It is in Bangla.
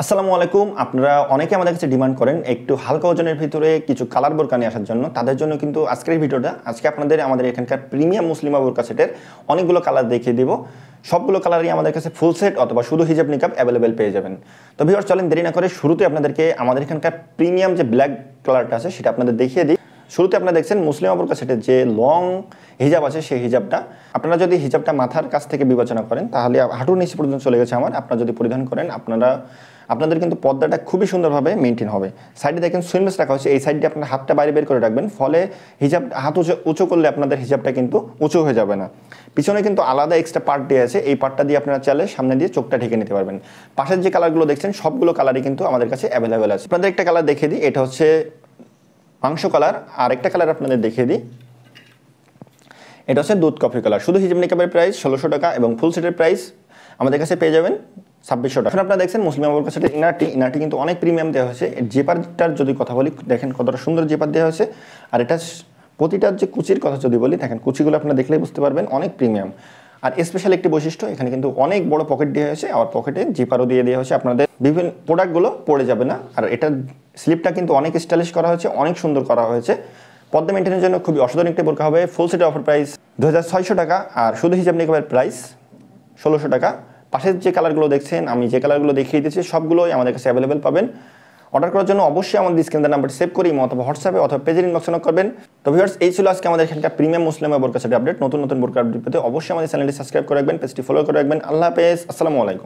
আসসালামু আলাইকুম। আপনারা অনেকে আমাদের কাছে ডিমান্ড করেন একটু হালকা ওজনের ভিতরে কিছু কালার বোরকা নিয়ে আসার জন্য। তাদের জন্য কিন্তু আজকের ভিডিওটা আপনাদের আমাদের এখানকার প্রিমিয়াম মুসলিমা বোরকা সেটের অনেকগুলো কালার দেখিয়ে দিব। সবগুলো কালারই আমাদের কাছে ফুল সেট অথবা শুধু হিজাব নিকাব অ্যাভেলেবেল পেয়ে যাবেন। তো ভিউয়ার্স চলেন দেরি না করে শুরুতে আপনাদেরকে আমাদের এখানকার প্রিমিয়াম যে ব্ল্যাক কালারটা আছে সেটা আপনাদের দেখিয়ে দিই। শুরুতে আপনারা দেখছেন মুসলিমা বোরকা সেটের যে লং হিজাব আছে সেই হিজাবটা। আপনারা যদি হিজাবটা মাথার কাছ থেকে বিবেচনা করেন তাহলে হাঁটুর নিচে পর্যন্ত চলে গেছে আমার। আপনারা যদি পরিধান করেন আপনাদের কিন্তু পর্দাটা খুবই সুন্দরভাবে মেনটেন হবে। সাইডে দেখেন সুইমলেস রাখা হচ্ছে, এই সাইডে আপনার হাতটা বাইরে বের করে রাখবেন, ফলে হিজাব হাত উঁচু করলে আপনাদের হিজাবটা কিন্তু উঁচু হয়ে যাবে না। পিছনে কিন্তু আলাদা এক্সট্রা পার্ট দিয়ে আছে, এই পার্টটা দিয়ে আপনারা চাইলে সামনে দিয়ে চোখটা ঢেকে নিতে পারবেন। পাশের যে কালারগুলো দেখছেন সবগুলো কালারই কিন্তু আমাদের কাছে অ্যাভেলেবেল আছে। আপনাদের একটা কালার দেখিয়ে দিই, এটা হচ্ছে মাংস কালার। আর একটা কালার আপনাদের দেখিয়ে দিই, এটা হচ্ছে দুধ কফি কালার। শুধু হিজাব নিকাবের প্রাইস 1600 টাকা এবং ফুল সেটের প্রাইস আমাদের কাছে পেয়ে যাবেন 2600 টাকা। এখন আপনারা দেখছেন মুসলিমা বোরকা সেটের ইনারটি কিন্তু অনেক প্রিমিয়াম দেওয়া হয়েছে। জেপারটার যদি কথা বলি দেখেন কতটা সুন্দর জেপার দেওয়া হয়েছে। আর এটা প্রতিটার যে কুচির কথা যদি বলি দেখেন কুচিগুলো আপনারা দেখলেই বুঝতে পারবেন অনেক প্রিমিয়াম। আর স্পেশাল একটি বৈশিষ্ট্য, এখানে কিন্তু অনেক বড় পকেট দেওয়া হয়েছে, আর পকেটে জিপারও দিয়ে দেওয়া হয়েছে। আপনাদের বিভিন্ন প্রোডাক্টগুলো পড়ে যাবে না। আর এটার স্লিপটা কিন্তু অনেক স্টাইলিশ করা হয়েছে, অনেক সুন্দর করা হয়েছে। পর্দা মেনটেনের জন্য খুবই অসাধারণ একটি বোরকা হবে। ফুল সেটের অফার প্রাইস 2600 টাকা আর শুধু হিজাব নিকাবের প্রাইস 1600 টাকা। পাশের যে কালারগুলো দেখছেন, আমি যে কালারগুলো দেখিয়ে দিয়েছি সবগুলোই আমাদের কাছে অ্যাভেলেবেল পাবেন। অর্ডার করার জন্য অবশ্যই আমাদের স্ক্রিনের নাম্বারটি সেভ করি অথবা হোয়াটসঅ্যাপে অথবা পেজের ইনবক্সে নক করবেন। তো ভিউয়ার্স এই ছিল আজকে আমাদের এখানকার প্রিমিয়াম মুসলিমা বোরকা সেটের আপডেট। নতুন বোরকা আপডেট পেতে অবশ্যই আমাদের চ্যানেলটি সাবস্ক্রাইব করে রাখবেন, পেজটি ফলো করে রাখবেন। আল্লাহ হাফেজ, আসসালামু আলাইকুম।